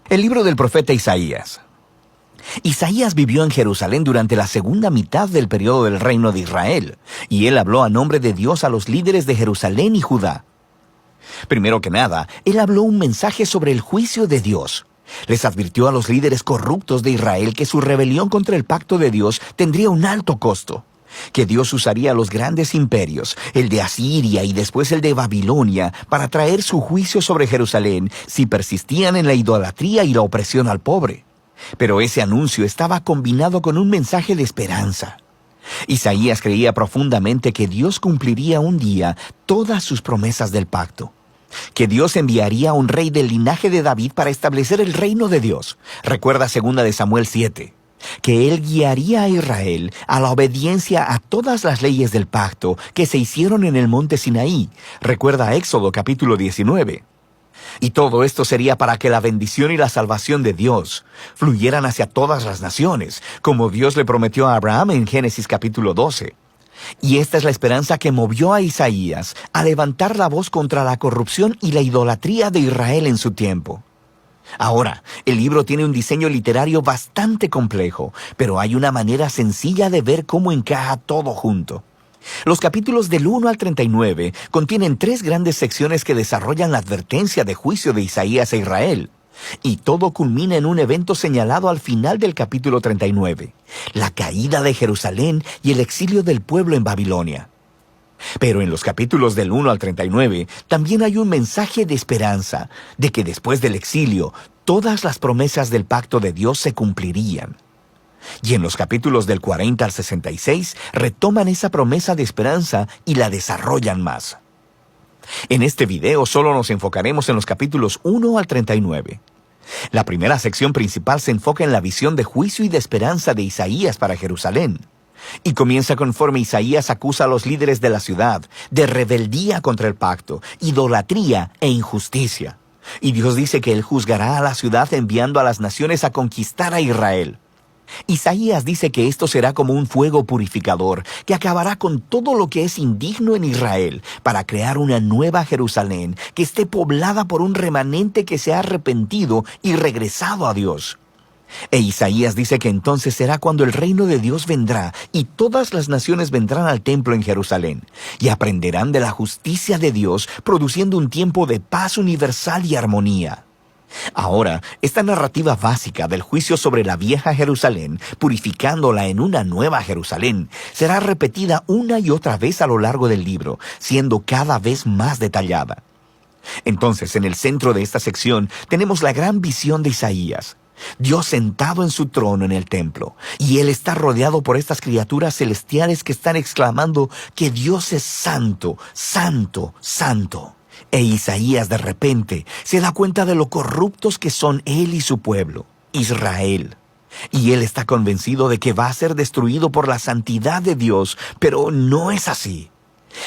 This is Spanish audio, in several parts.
El libro del profeta Isaías. Isaías vivió en Jerusalén durante la segunda mitad del periodo del reino de Israel, y él habló a nombre de Dios a los líderes de Jerusalén y Judá. Primero que nada, él habló un mensaje sobre el juicio de Dios. Les advirtió a los líderes corruptos de Israel que su rebelión contra el pacto de Dios tendría un alto costo, que Dios usaría los grandes imperios, el de Asiria y después el de Babilonia, para traer su juicio sobre Jerusalén si persistían en la idolatría y la opresión al pobre. Pero ese anuncio estaba combinado con un mensaje de esperanza. Isaías creía profundamente que Dios cumpliría un día todas sus promesas del pacto, que Dios enviaría a un rey del linaje de David para establecer el reino de Dios. Recuerda 2 de Samuel 7. Que él guiaría a Israel a la obediencia a todas las leyes del pacto que se hicieron en el monte Sinaí. Recuerda Éxodo capítulo 19. Y todo esto sería para que la bendición y la salvación de Dios fluyeran hacia todas las naciones, como Dios le prometió a Abraham en Génesis capítulo 12. Y esta es la esperanza que movió a Isaías a levantar la voz contra la corrupción y la idolatría de Israel en su tiempo. Ahora, el libro tiene un diseño literario bastante complejo, pero hay una manera sencilla de ver cómo encaja todo junto. Los capítulos del 1 al 39 contienen 3 grandes secciones que desarrollan la advertencia de juicio de Isaías a Israel. Y todo culmina en un evento señalado al final del capítulo 39, la caída de Jerusalén y el exilio del pueblo en Babilonia. Pero en los capítulos del 1 al 39 también hay un mensaje de esperanza, de que después del exilio, todas las promesas del pacto de Dios se cumplirían. Y en los capítulos del 40 al 66 retoman esa promesa de esperanza y la desarrollan más. En este video solo nos enfocaremos en los capítulos 1 al 39. La primera sección principal se enfoca en la visión de juicio y de esperanza de Isaías para Jerusalén. Y comienza conforme Isaías acusa a los líderes de la ciudad de rebeldía contra el pacto, idolatría e injusticia. Y Dios dice que Él juzgará a la ciudad enviando a las naciones a conquistar a Israel. Isaías dice que esto será como un fuego purificador que acabará con todo lo que es indigno en Israel para crear una nueva Jerusalén que esté poblada por un remanente que se ha arrepentido y regresado a Dios. E Isaías dice que entonces será cuando el reino de Dios vendrá y todas las naciones vendrán al templo en Jerusalén y aprenderán de la justicia de Dios, produciendo un tiempo de paz universal y armonía. Ahora, esta narrativa básica del juicio sobre la vieja Jerusalén, purificándola en una nueva Jerusalén, será repetida una y otra vez a lo largo del libro, siendo cada vez más detallada. Entonces, en el centro de esta sección tenemos la gran visión de Isaías. Dios sentado en su trono en el templo, y Él está rodeado por estas criaturas celestiales que están exclamando que Dios es santo, santo, santo. E Isaías de repente se da cuenta de lo corruptos que son él y su pueblo, Israel. Y él está convencido de que va a ser destruido por la santidad de Dios, pero no es así.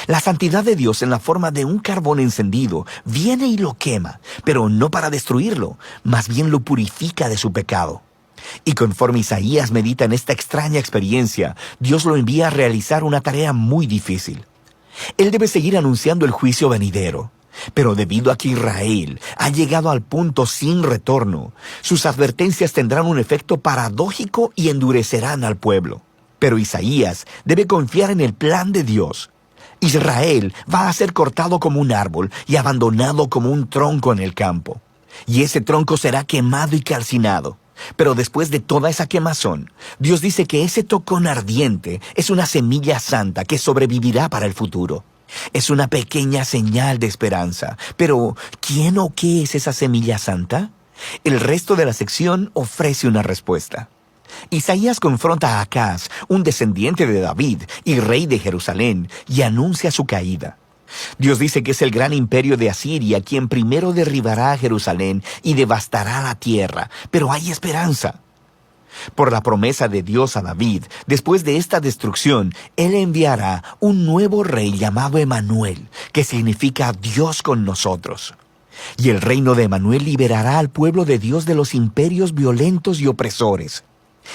La santidad de Dios en la forma de un carbón encendido viene y lo quema, pero no para destruirlo, más bien lo purifica de su pecado. Y conforme Isaías medita en esta extraña experiencia, Dios lo envía a realizar una tarea muy difícil. Él debe seguir anunciando el juicio venidero. Pero debido a que Israel ha llegado al punto sin retorno, sus advertencias tendrán un efecto paradójico y endurecerán al pueblo. Pero Isaías debe confiar en el plan de Dios. Israel va a ser cortado como un árbol y abandonado como un tronco en el campo. Y ese tronco será quemado y calcinado. Pero después de toda esa quemazón, Dios dice que ese tocón ardiente es una semilla santa que sobrevivirá para el futuro. Es una pequeña señal de esperanza. Pero, ¿quién o qué es esa semilla santa? El resto de la sección ofrece una respuesta. Isaías confronta a Acaz, un descendiente de David y rey de Jerusalén, y anuncia su caída. Dios dice que es el gran imperio de Asiria quien primero derribará a Jerusalén y devastará la tierra, pero hay esperanza. Por la promesa de Dios a David, después de esta destrucción, Él enviará un nuevo rey llamado Emanuel, que significa Dios con nosotros. Y el reino de Emanuel liberará al pueblo de Dios de los imperios violentos y opresores.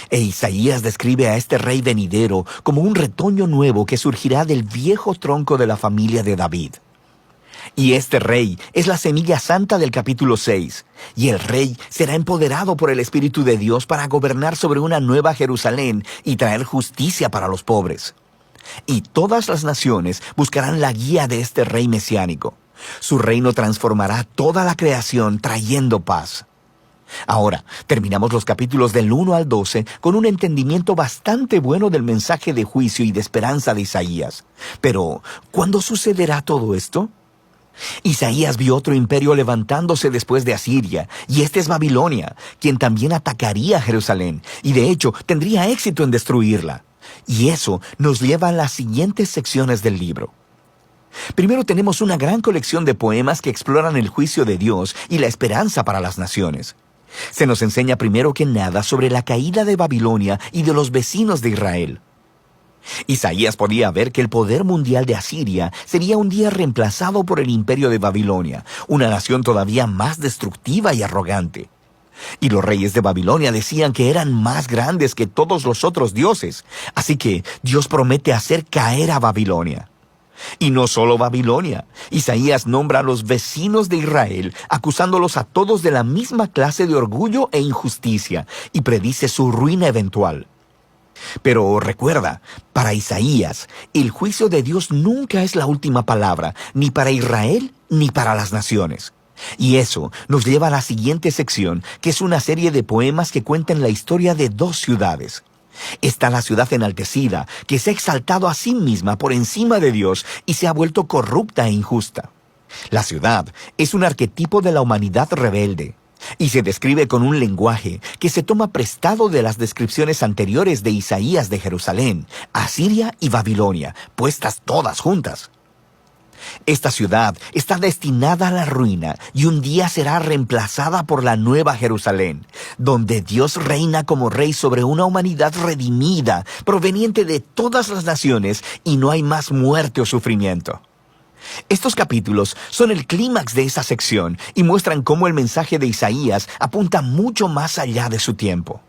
E Isaías describe a este rey venidero como un retoño nuevo que surgirá del viejo tronco de la familia de David. Y este rey es la semilla santa del capítulo 6. Y el rey será empoderado por el Espíritu de Dios para gobernar sobre una nueva Jerusalén y traer justicia para los pobres. Y todas las naciones buscarán la guía de este rey mesiánico. Su reino transformará toda la creación trayendo paz. Ahora, terminamos los capítulos del 1 al 12 con un entendimiento bastante bueno del mensaje de juicio y de esperanza de Isaías. Pero, ¿cuándo sucederá todo esto? Isaías vio otro imperio levantándose después de Asiria, y este es Babilonia, quien también atacaría a Jerusalén, y de hecho tendría éxito en destruirla. Y eso nos lleva a las siguientes secciones del libro. Primero tenemos una gran colección de poemas que exploran el juicio de Dios y la esperanza para las naciones. Se nos enseña primero que nada sobre la caída de Babilonia y de los vecinos de Israel. Isaías podía ver que el poder mundial de Asiria sería un día reemplazado por el imperio de Babilonia, una nación todavía más destructiva y arrogante. Y los reyes de Babilonia decían que eran más grandes que todos los otros dioses, así que Dios promete hacer caer a Babilonia. Y no solo Babilonia. Isaías nombra a los vecinos de Israel, acusándolos a todos de la misma clase de orgullo e injusticia, y predice su ruina eventual. Pero recuerda, para Isaías, el juicio de Dios nunca es la última palabra, ni para Israel ni para las naciones. Y eso nos lleva a la siguiente sección, que es una serie de poemas que cuentan la historia de dos ciudades. Está la ciudad enaltecida, que se ha exaltado a sí misma por encima de Dios y se ha vuelto corrupta e injusta. La ciudad es un arquetipo de la humanidad rebelde, y se describe con un lenguaje que se toma prestado de las descripciones anteriores de Isaías de Jerusalén, Asiria y Babilonia, puestas todas juntas. Esta ciudad está destinada a la ruina y un día será reemplazada por la nueva Jerusalén, donde Dios reina como rey sobre una humanidad redimida, proveniente de todas las naciones, y no hay más muerte o sufrimiento. Estos capítulos son el clímax de esa sección y muestran cómo el mensaje de Isaías apunta mucho más allá de su tiempo.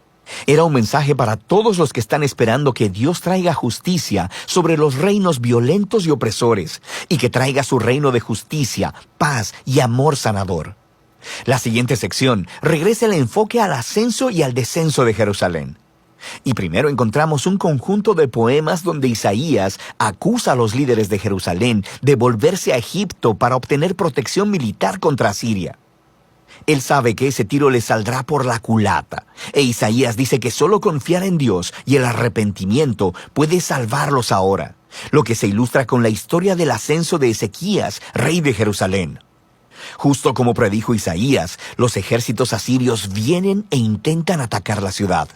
Era un mensaje para todos los que están esperando que Dios traiga justicia sobre los reinos violentos y opresores, y que traiga su reino de justicia, paz y amor sanador. La siguiente sección regresa el enfoque al ascenso y al descenso de Jerusalén. Y primero encontramos un conjunto de poemas donde Isaías acusa a los líderes de Jerusalén de volverse a Egipto para obtener protección militar contra Asiria. Él sabe que ese tiro le saldrá por la culata, e Isaías dice que solo confiar en Dios y el arrepentimiento puede salvarlos ahora, lo que se ilustra con la historia del ascenso de Ezequías, rey de Jerusalén. Justo como predijo Isaías, los ejércitos asirios vienen e intentan atacar la ciudad.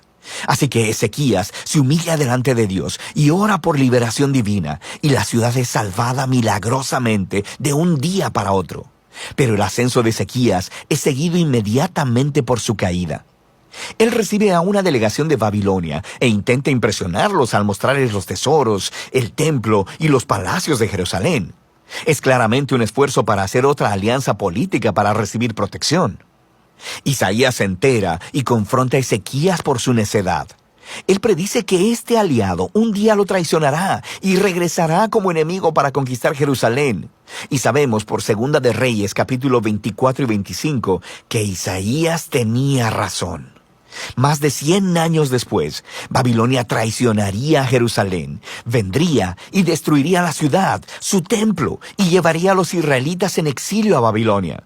Así que Ezequías se humilla delante de Dios y ora por liberación divina, y la ciudad es salvada milagrosamente de un día para otro. Pero el ascenso de Ezequías es seguido inmediatamente por su caída. Él recibe a una delegación de Babilonia e intenta impresionarlos al mostrarles los tesoros, el templo y los palacios de Jerusalén. Es claramente un esfuerzo para hacer otra alianza política para recibir protección. Isaías se entera y confronta a Ezequías por su necedad. Él predice que este aliado un día lo traicionará y regresará como enemigo para conquistar Jerusalén. Y sabemos por Segunda de Reyes, capítulo 24 y 25, que Isaías tenía razón. Más de 100 años después, Babilonia traicionaría a Jerusalén, vendría y destruiría la ciudad, su templo, y llevaría a los israelitas en exilio a Babilonia.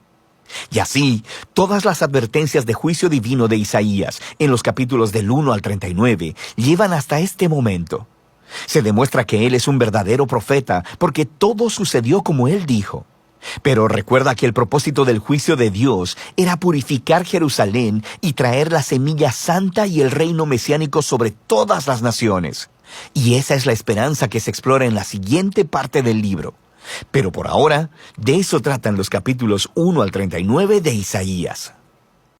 Y así, todas las advertencias de juicio divino de Isaías, en los capítulos del 1 al 39, llevan hasta este momento. Se demuestra que él es un verdadero profeta, porque todo sucedió como él dijo. Pero recuerda que el propósito del juicio de Dios era purificar Jerusalén y traer la semilla santa y el reino mesiánico sobre todas las naciones. Y esa es la esperanza que se explora en la siguiente parte del libro. Pero por ahora, de eso tratan los capítulos 1 al 39 de Isaías.